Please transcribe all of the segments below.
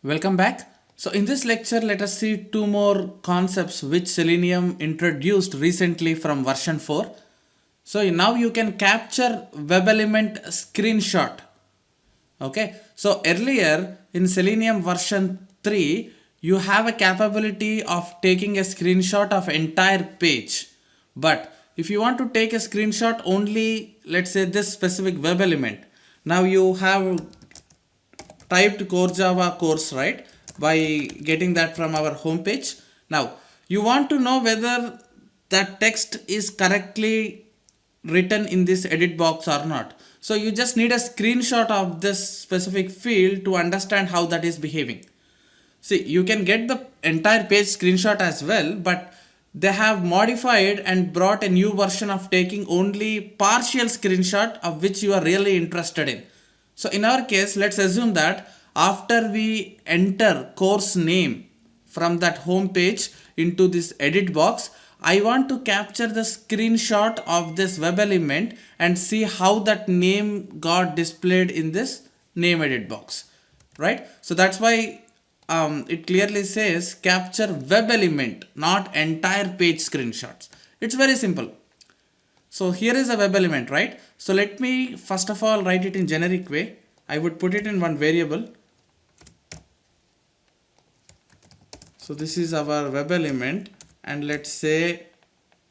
Welcome back. So in this lecture, let us see two more concepts which Selenium introduced recently from version 4. So now you can capture web element screenshot. Okay. So earlier in Selenium version 3, you have a capability of taking a screenshot of entire page. But if you want to take a screenshot only, let's say this specific web element, now you have typed core Java course, right, by getting that from our homepage. Now you want to know whether that text is correctly written in this edit box or not. So you just need a screenshot of this specific field to understand how that is behaving. See, you can get the entire page screenshot as well, but they have modified and brought a new version of taking only partial screenshot of which you are really interested in. So in our case, let's assume that after we enter course name from that home page into this edit box, I want to capture the screenshot of this web element and see how that name got displayed in this name edit box, right? So that's why it clearly says capture web element, not entire page screenshots. It's very simple. So here is a web element, right? So let me first of all write it in generic way. I would put it in one variable. So this is our web element, and let's say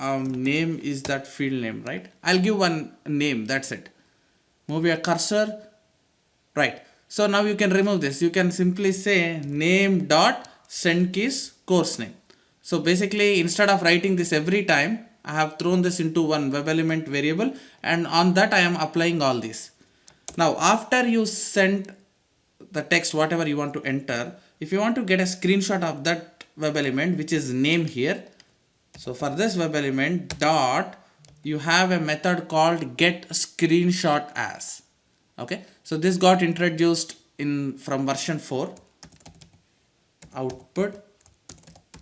name is that field name, right? I'll give one name, that's it. Move your cursor, right? So now you can remove this. You can simply say name dot send keys course name. So basically, instead of writing this every time, I have thrown this into one web element variable, and on that I am applying all these. Now after you send the text whatever you want to enter, if you want to get a screenshot of that web element which is name here, so for this web element dot, you have a method called get screenshot as. Okay, so this got introduced in from version 4. Output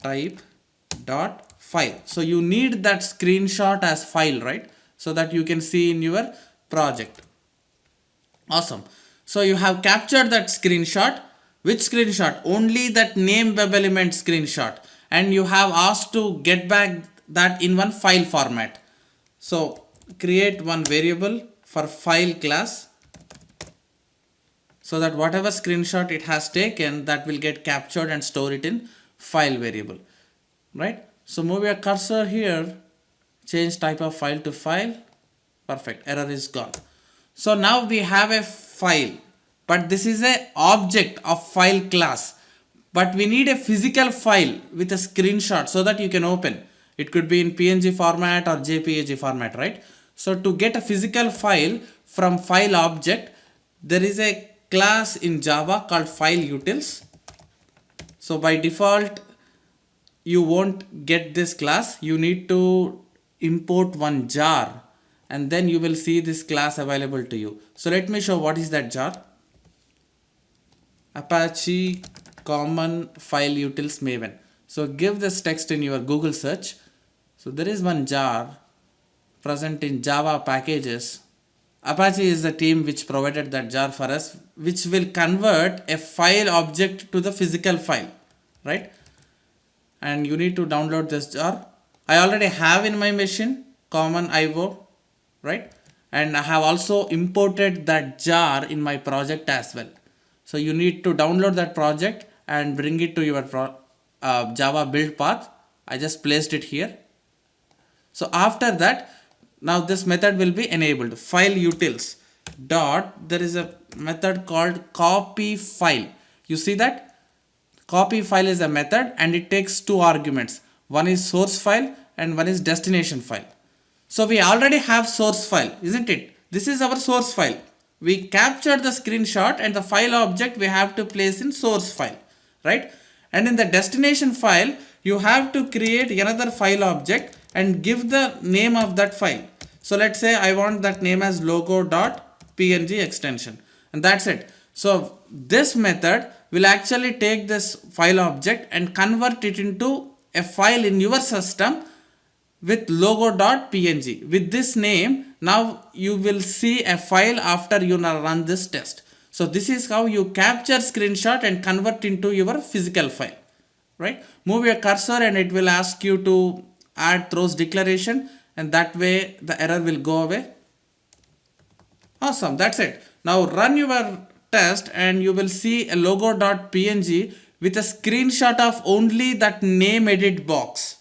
type dot file. So you need that screenshot as file, right? So that you can see in your project. Awesome. So you have captured that screenshot. Which screenshot? Only that name web element screenshot. And you have asked to get back that in one file format. So create one variable for file class, so that whatever screenshot it has taken, that will get captured and store it in file variable, right? So move your cursor here, change type of file to file. Perfect, error is gone. So now we have a file, but this is a object of file class, but we need a physical file with a screenshot so that you can open. It could be in PNG format or JPEG format, right? So to get a physical file from file object, there is a class in Java called fileutils. So by default, you won't get this class. You need to import one jar, and then you will see this class available to you. So let me show what is that jar. Apache common fileutils maven. So give this text in your Google search. So there is one jar present in Java packages. Apache is the team which provided that jar for us, which will convert a file object to the physical file, right? And you need to download this jar. I already have in my machine common IO, right? And I have also imported that jar in my project as well. So you need to download that project and bring it to your Java build path. I just placed it here. So after that, now this method will be enabled. Fileutils dot, there is a method called copy file. You see that? Copy file is a method, and it takes two arguments. One is source file and one is destination file. So we already have source file, isn't it? This is our source file. We captured the screenshot, and the file object we have to place in source file, right? And in the destination file, you have to create another file object and give the name of that file. So let's say I want that name as logo.png extension, and that's it. So this method will actually take this file object and convert it into a file in your system with logo.png. With this name, now you will see a file after you run this test. So this is how you capture screenshot and convert into your physical file, right? Move your cursor and it will ask you to add throws declaration, and that way the error will go away. Awesome, that's it. Now run your test and you will see a logo.png with a screenshot of only that name edit box.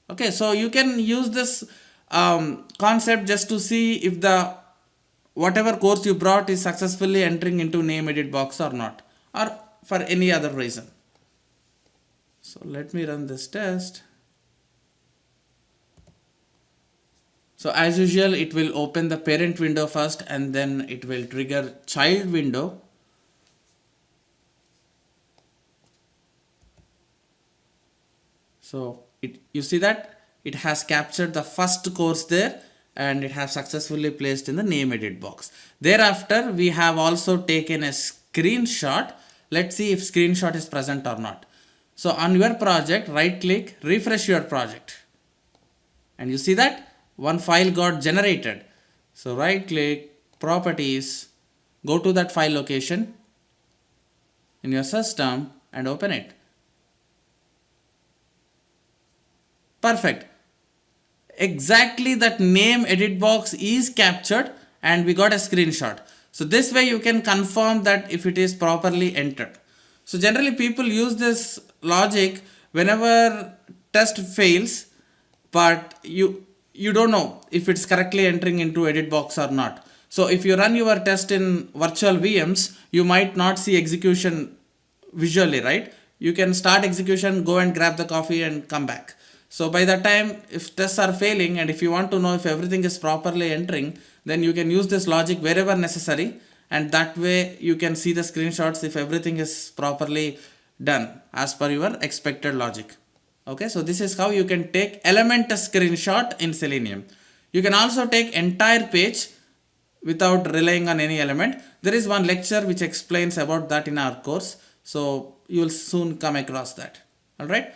Okay, so you can use this concept just to see if the whatever course you brought is successfully entering into name edit box or not, or for any other reason. So let me run this test. So as usual, it will open the parent window first and then it will trigger child window. So you see that it has captured the first course there and it has successfully placed in the name edit box. Thereafter, we have also taken a screenshot. Let's see if screenshot is present or not. So on your project, right click, refresh your project. And you see that one file got generated. So right click, properties, go to that file location in your system and open it. Perfect. Exactly that name edit box is captured and we got a screenshot. So this way you can confirm that if it is properly entered. So generally people use this logic whenever test fails, but you don't know if it's correctly entering into edit box or not. So if you run your test in virtual VMs, you might not see execution visually, right? You can start execution, go and grab the coffee and come back. So by the time if tests are failing and if you want to know if everything is properly entering, then you can use this logic wherever necessary, and that way you can see the screenshots if everything is properly done as per your expected logic. Okay, so this is how you can take element screenshot in Selenium. You can also take entire page without relying on any element. There is one lecture which explains about that in our course, so you will soon come across that. Alright.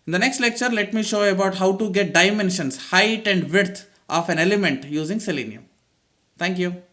In the next lecture, let me show you about how to get dimensions, height and width of an element using Selenium. Thank you.